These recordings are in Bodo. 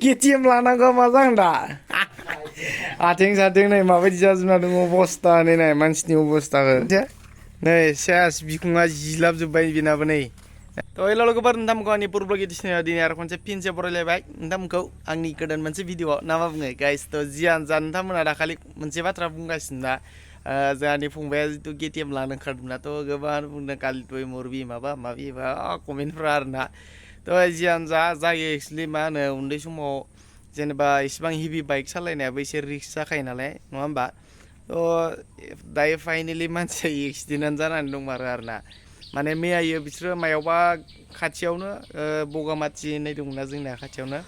KTM लानांगौ मा जागोन दा आथिं साथिं नै माबायदि जाजोबना दङ अबस्था नै मानसिनि अबस्थाखौ नै सेस बिखुङा जिलाबजोब्बाय बेनाबो नै तो हेल' लोगोफोर नोंथांमोनखौ आंनि Bwrwi दिसिनायाव दिनै आरो खनसे फिनसे बरायलायबाय नोंथांमोनखौ आंनि गोदान मोनसे भिडिअ ना मा बुङो गाइस तो जियानो जा नोंथांमोना दाखालि मोनसे बाथ्रा बुंगासिनो ना जोंहानि फंबाया जितु KTM लानो ओंखारदोंना तो गोबां बुंदों कालि तुय Bwrwi माबा माबि कमेन्टफ्रा आरोना तो जियानो जा जायो एक्चुअली मा होनो उन्दै समाव जेनेबा इसिबां हेभि बाइक सालायनायाबो एसे रिस्क जाखायो नालाय नङा होमबा तो दायो फाइनेलि मानसिया एक्सिडेन्ट जानानै दंमारो आरोना माने मैयायो बिसोरो मायावबा खाथियावनो बगामाथि होननाय दंना जोंना खाथियावनो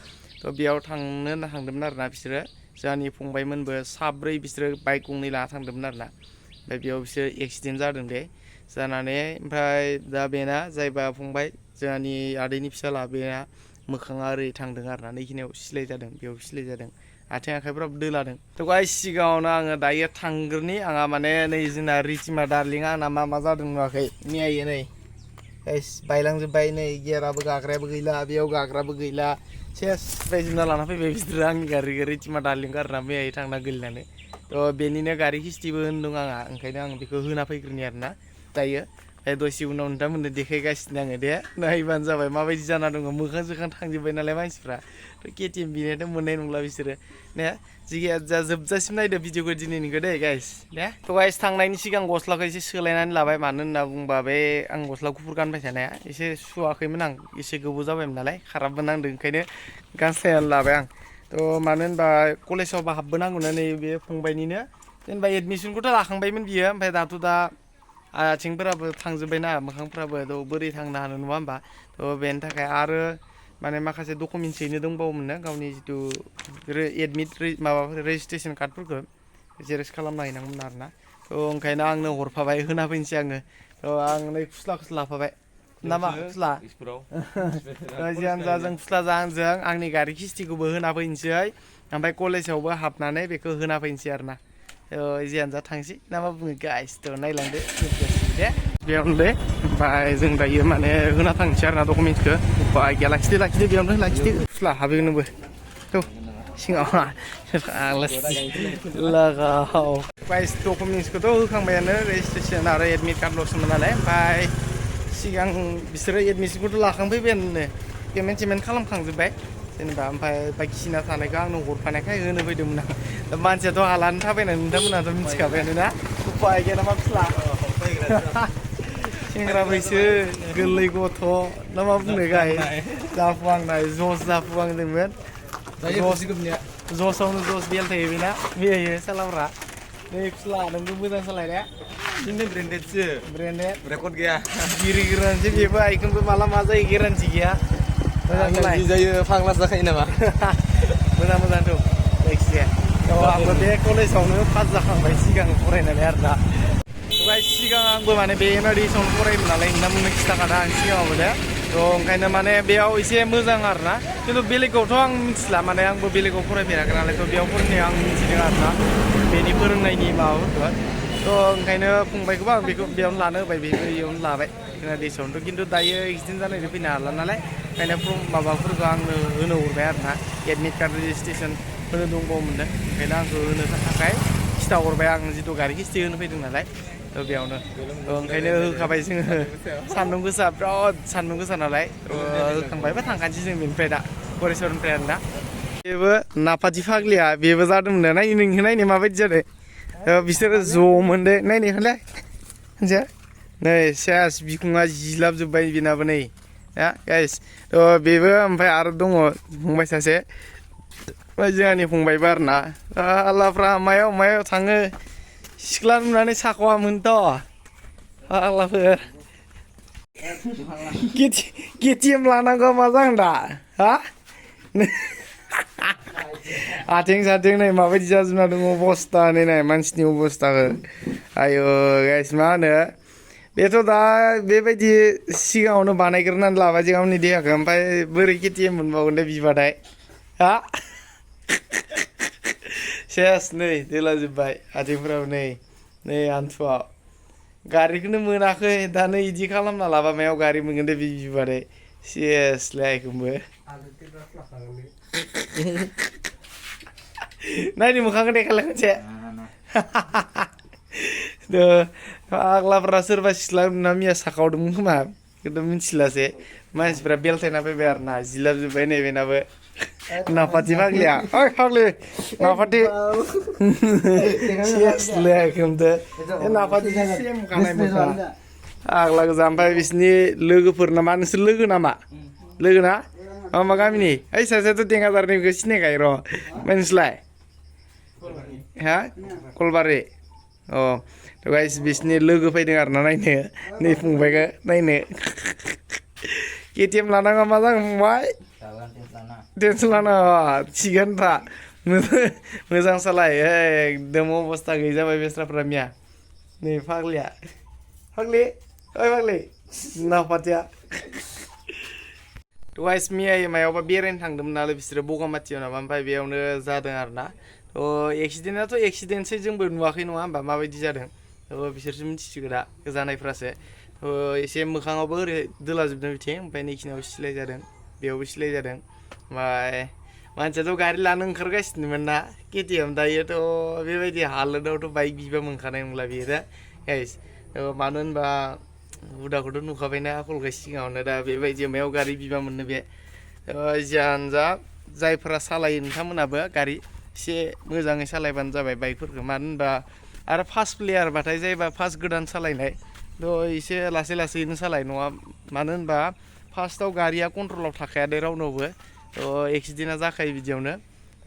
तो बेयाव थांदोंमोन आरोना बिसोरो जोंहानि फंबायमोनबो साब्रै बिसोरो बाइक गंनै लाना थांदोंमोन आरोना ओमफ्राय बेयाव बिसोर एक्सिडेन्ट जादों दे जानानै ओमफ्राय दा बेना जायबा फंबाय जोंहानि आदैनि फिसाला बेना मोखाङा ओरै थांदों आरोना नैखिनियाव सिलाय जादों बेयाव सिलाय जादों आथिं आखाइफ्राबो दोलादों तो गाइस सिगाङावनो आङो दायो थांग्रोनि आंहा माने नै जोंना रिटिमा डार्लिंआ आंना मा जादों नुवाखै मैयायो नै गाइस बायलांजोब्बाय नै गियाराबो गाग्रायाबो गैला बेयाव गाग्राबो गैला सेस बायजोबना लाना फैबाय बिसोरो आंनि गारिखौ रिटिमा डार्लिंखौ आरोना मैयायो थांना गोलैनानै तो बेनिनो गारि किस्तिबो होनदों आंहा ओंखायनो आं बेखौ होना फैग्रोनि आरोना दायो दसे उनाव नोंथांमोननो देखायगासिनो आङो दे नायबानो जाबाय माबायदि जाना दङ मोखां जोखां थांजोब्बाय नालाय मानसिफ्रा तो KTM बिनायाथ' मोननाय नंला बिसोरो ने जिखिया जा जोबजासिम नायदो भिडिअखौ दिनैनिखौ दे गाइस दे तो गाइस थांनायनि सिगां गस्लाखौ एसे सोलायनानै लाबाय मानो होनना बुंबा बे आं गस्ला गुफुर गानबाय थानाया एसे सुवाखैमोन आं एसे गोबाव जाबायमोन नालाय खाराबबो नांदों ओंखायनो गानस्लायनानै लाबाय आं तो मानो होनबा कलेजावबो हाबबोनांगौना नै बे फंबायनिनो जेनेबा एडमिसनखौथ' लाखांबायमोन बियो ओमफ्राय दाथ' दा आथिंफोराबो थांजोब्बायना मोखांफ्राबो तो बोरै थांनो हानो नङा होमबा तो बेनि थाखाय आरो माने माखासे डकुमेन्टस हैनो दंबावोमोनना गावनि जितु एडमिट माबा रेजिस्ट्रेसन कार्डफोरखौ जेरक्स खालामना हैनांगौमोन आरोना तो ओंखायनो आंनो हरफाबाय होना फैनोसै आङो तो आं नै फुस्लाखौसो लाफाबाय ना मा फुस्ला जियानो जा जों फुस्ला जों आंनि गारि किस्तिखौबो होना फैनोसै ओमफ्राय कलेजावबो हाबनानै बेखौ होना फैनोसै आरोना जियानो जा थांसै ना मा बुङो गाइस तो नायलांदो दे बेयावनो दे ओमफ्राय जों दायो माने होना थांसै आरोना डकुमेन्टसखौ बाइक गैया लाखिदो बेयावनो लाखिदो फुस्ला हाबहैगोनबो तो सिङाव लागाव गाइस डकुमेन्टसखौथ' होखांबायानो रेजिस्ट्रेसन आरो एडमिट कार्डल'सोमोन नालाय ओमफ्राय सिगां बिसोरो एडमिसनखौथ' लाखांफैबायानो पेमेन्ट खालामखांजोब्बाय जेनेबा ओमफ्राय बायदिसिना थानायखौ आंनो हरफानायखाय होनो फैदोंमोन आं दा मानसियाथ' हालानो थाबायनानै नोंथांमोनाथ' मिथिखाबायानो ना उफाय गैया नामा फुस्ला सेंग्रा बैसो गोरलै गथ' ना मा बुंनो गाय जाफुहांनाय जस जाफुहांदोंमोन जसावनो जस बेलथायो बेना बेयो सालाफ्रा नै फुस्ला नोंबो मोजां सालायनाया बिदिनो ब्रेन्डेडसो ब्रेन्डेड रेकर्ड गैया गिरि गिरानोसै बेबो आइखोनबो माला मा जायो गेरान्टि गैया मोजां जायो फाग्ला जाखायो नामा मोजांथ' जायखिजाया आंबो बे कलेजावनो पास जाखांबाय सिगां फरायनानै आरोना ओमफ्राय सिगां आंबो माने बे एमआरडिसावनो फरायोमोन नालाय नोंथांमोननो खिथाखादों आं सिगाङावबो दे तो ओंखायनो माने बेयाव एसे मोजां आरोना खिन्थु बेलेगावथ' आं मिथिला माने आंबो बेलेगाव फरायफेराखै नालाय तो बेयाव फरायनायाव आं मिथिदों आरोना बेनि फोरोंनायनि माबाफोरखौ तो ओंखायनो फंबायखौबो आं बेखौ बेयावनो लानो होबाय बेबो बेयावनो लाबाय जोंना देशआवनोथ' खिन्थु दायो एक्सिडेन्ट जानायनि फैनो हाला नालाय ओंखायनो माबाफोरखौ आंनो होनो हरबाय आरोना एडमिट कार्ड रेजिस्ट्रेसन होनो दंबावोमोननो ओंखायनो आंखौ होनो थाखाय खिथाहरबाय आं जितु गारि किस्ति होनो फैदों नालाय तो बेयावनो ओंखायनो होखाबाय जोङो सान्दुं गोसा बिराद सान्दुं गोसा नालाय होखांबायबा थांखानोसै जों बेनिफ्राय दा फरेस्टरनिफ्राय आरोना बेबो नाफाथि फाग्लिया बेबो जादोंमोन नायनो नोंखौ नायनो माबायदि जादों बिसोरो ज'मोन दे नायनायखौलाय नै सेस बिखुङा जिलाबजोब्बाय बेनाबो नै गाइस तो बेबो ओमफ्राय आरो दङ फंबाय सासे जोंहानि फंबायबो आरोना आल्लाफ्रा मायाव थाङो सिख्ला नुनानै साख'वामोनथ' आल्लाफोर KTM लानांगौ मा जागोन दा आथिं साथिं नै माबायदि जाजोबना दङ अबस्था नै मानसिनि अबस्थाखौ आयु गाइस मा होनो बेथ' दा बेबायदि सिगाङावनो बानायग्रोनानै लाबाय जों गावनि देहाखौ ओमफ्राय बोरै KTM मोनबावगोन दे बिबाथाय सेस नै दोलाजोब्बाय आथिंफ्राबो नै आन्थुआव गारिखौनो मोनाखै दा नै इदि खालामना लाबा मायाव गारि मोनगोन दे बिबाथाय सेसलाय आइखौबो नायनि मोखांखौ देखायलाय खनसे फाग्लाफ्रा सोरबा सिख्ला नुना मिया साखावदोंमोन खोमा खिन्थु मिथिलासै मानसिफ्रा बेलथायना फैबाय आरो ना जिलाबजोब्बाय नै बेनाबो नाफाथि फाग्लिया ओइ फाग्लि नाफाथि सेसलै एखदमदो नाफाथि सेम खानाय मोखा आग्ला गोजा ओमफ्राय बिसिनि लोगोफोर नामा नोंसोर लोगो नामा लोगो ना मा गामिनि ओइ सासेयाथ' देंगादारनिखौ सिनायखायो र' ओमफ्राय नोंसोरलाय हा कलबारि अ थ' गाइस बिसिनि लोगो फैदों आरो ना नायनो नै फंबायखौ नायनो KTM लानाङा मा जागोन फंबाय टेनसन लानाङा थिगानोखा मोजां सालाय एकदम अबस्था गैयै जाबाय बेस्राफ्रा मिया नै फाग्लिया फाग्लि ओइ फाग्लि नाफाथिया थ' गाइस मिया मायावबा बेरायनो थांदोंमोन नालाय बिसोरो बगामाथियाव नामा ओमफ्राय बेयावनो जादों आरो ना थ' एक्सिडेन्टआथ' एक्सिडेन्टसै जोंबो नुवाखै नङा होमबा माबायदि जादों थ' बिसोरसो मिथिसिगौ दा जानायफ्रासो थ' एसे मोखाङावबो ओरै दोलाजोबदों बिथिं ओमफ्राय नैखिनियाव सिलाय जादों बेयावबो सिलाय जादों ओमफ्राय मानसियाथ' गारि लानो ओंखारगासिनोमोन ना KTM दायोथ' बेबायदि हालोदावथ' बाइक बिबा मोनखानाय नंला बियो दा गाइस मानो होनबा हुदाखौथ' नुखाबायना आखलखौ सिगाङावनो दा बेबायदि मायाव गारि बिबा मोननो बे जियानो जा जायफोरा सालायो नोंथांमोनाबो गारि एसे मोजाङै सालायबानो जाबाय बाइकफोरखौ मानो होनबा आरो फार्स्ट प्लेयारबाथाय जायबा फार्स्ट गोदान सालायनाय थ' एसे लासै लासैनो सालाय नङा मानो होनबा फार्स्टआव गारिया कन्ट्रलाव थाखाया दे रावनावबो थ' एक्सिडेन्टआ जाखायो बिदियावनो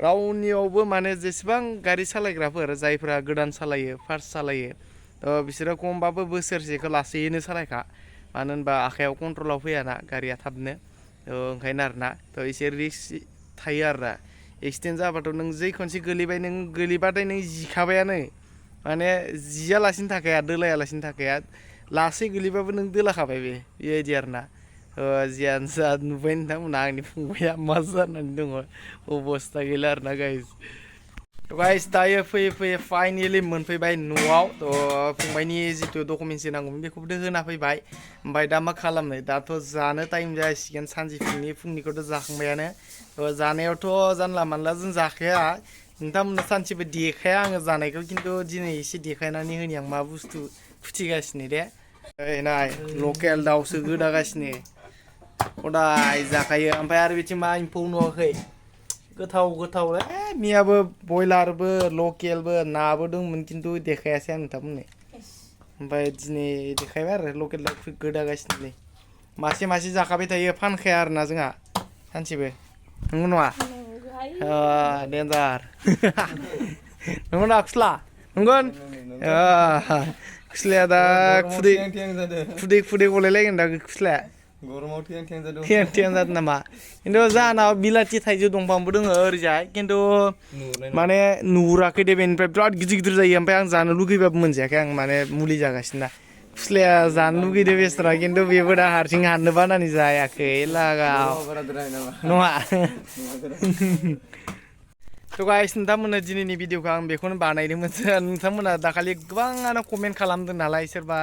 रावनियावबो माने जेसेबां गारि सालायग्राफोर जायफ्रा गोदान सालायो फार्स्ट सालायो थ' बिसोरो खमबाबो बोसोरसेखौ लासैनो सालायखा मानो होनबा आखायाव कन्ट्रलाव फैयाना गारिया थाबनो ओंखायनो आरोना थ' एसे रिस्क थायो आरोना एक्सिडेन्ट जाबाथ' नों जै खनसे गोलैबाय नों गोलैबाथाय नों जिखाबायानो माने जियालासिनो थाखाया दोलायालासिनो थाखाया लासै गोलैबाबो नों दोलाखाबाय बेबायदि आरोना जियानो जा नुबाय नोंथांमोना आंनि फंबाया मा जानानै दङ अबस्था गैला आरोना गाइस थ' गाइस दायो फैयै फैयै फाइनेलि मोनफैबाय न'आव थ' फंबायनि जिथु डकुमेन्टस नांगौमोन बेखौबो होना फैबाय ओमफ्राय दा मा खालामनो दाथ' जानो टाइम जासिगोन फुंनिखौथ' जाखांबायानो जानायावथ' जानला मानला जों जाखाया नोंथांमोननो सानसेबो देखाया आङो जानायखौ खिन्थु दिनै एसे देखायनानै होनि आं मा बुस्थु फुथिगासिनो दे ओइ नाय लकेल दाउसो गोदागासिनो हदाय जाखायो ओमफ्राय आरो बिथिं मा एम्फौ नुवाखै गोथाव मियाबो बयलारबो लकेलबो नाबो दंमोन खिन्थु देखायासै आं नोंथांमोननो ओमफ्राय दिनै देखायबाय आरो लकेल दाउ गोदागासिनो नै मासे मासे जाखाबाय थायो फानखाया आरोना जोंहा सानसेबो नंगौ नङा डेन्जार नंगौ ना खुस्ला नंगोन खुस्लाया दा खुदै गलायलायगोन दा खुस्लाया गरमाव थें जादों नामा खिन्थु जाहानाव बिलाथि थाइजौ दंफांबो दङ ओरैजाय खिन्थु माने नुहुराखै दे बेनिफ्राय बिराद गिदिर गिदिर जायो ओमफ्राय आं जानो लुगैबाबो मोनजायाखै आं माने मुलि जागासिनो ना खुस्लाया जानो लुगैदों बेसरा खिन्थु बेबो दा हारसिं हाननो बानानै जायाखै लागाव नङा थ' गाइस नोंथांमोननो दिनैनि भिडिअखौ आं बेखौनो बानायदोंमोन नोंथांमोना दाखालि गोबाङानो कमेन्ट खालामदों नालाय सोरबा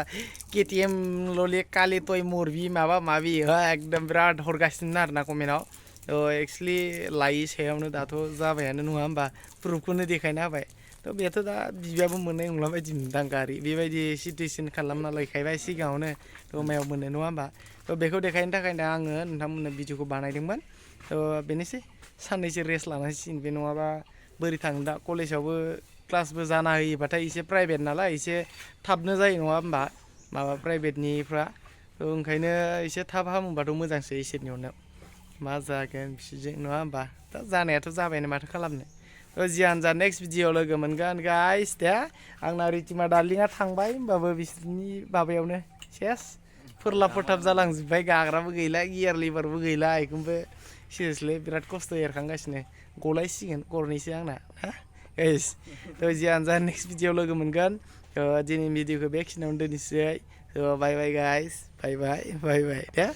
KTM लले काले टय बwrwi माबा माबि एकदम बिराद हरगासिनो आरोना कमेन्टआव थ' एक्सुवेलि लायै सायावनो दाथ' जाबायानो नङा होमबा प्रुफखौनो देखायना होबाय थ' बेथ' दा बिबाबो मोननाय नंला बायदि मोनदां गारि बेबायदि सिटुवेसन खालामना लायखायबाय सिगाङावनो थ' मायाव मोननो नङा होमबा थ' बेखौ देखायनो थाखायनो आङो नोंथांमोननो भिडिअखौ बानायदोंमोन थ' बेनोसै साननैसो रेस्ट लानांसिगोन बे नङाबा बोरै थाङो दा कलेजावबो क्लासबो जाना होयोबाथाय एसे प्राइभेट नालाय एसे थाबनो जायो नङा होमबा माबा प्राइभेटनिफ्रा थ' ओंखायनो एसे थाब हामोबाथ' मोजांसो इसोरनि अननायाव मा जागोन बिसोरजों नङा होमबा दा जानायाथ' जाबायानो माथो खालामनो थ' जियानो जा नेक्स्ट भिडिअ लोगो मोनगोन गाइस दे आंना रिटिमा डार्लिंआ थांबाय होमबाबो बिसोरनि माबायावनो सेस फोरलाब फोथाब जालांजोब्बाय गाग्राबो गैला गियार लिभारबो गैला बेखौबो सिरियासलि बिराद खस्थ' एरखांगासिनो गलायसिगोन गरनैसो आंना गाइस थ' जियानो जा नेक्स्ट भिडिअ लोगो मोनगोन दिनैनि भिडिअखौ बेखिनियावनो दोननोसै बाय बाय गाइस बाय बाय दे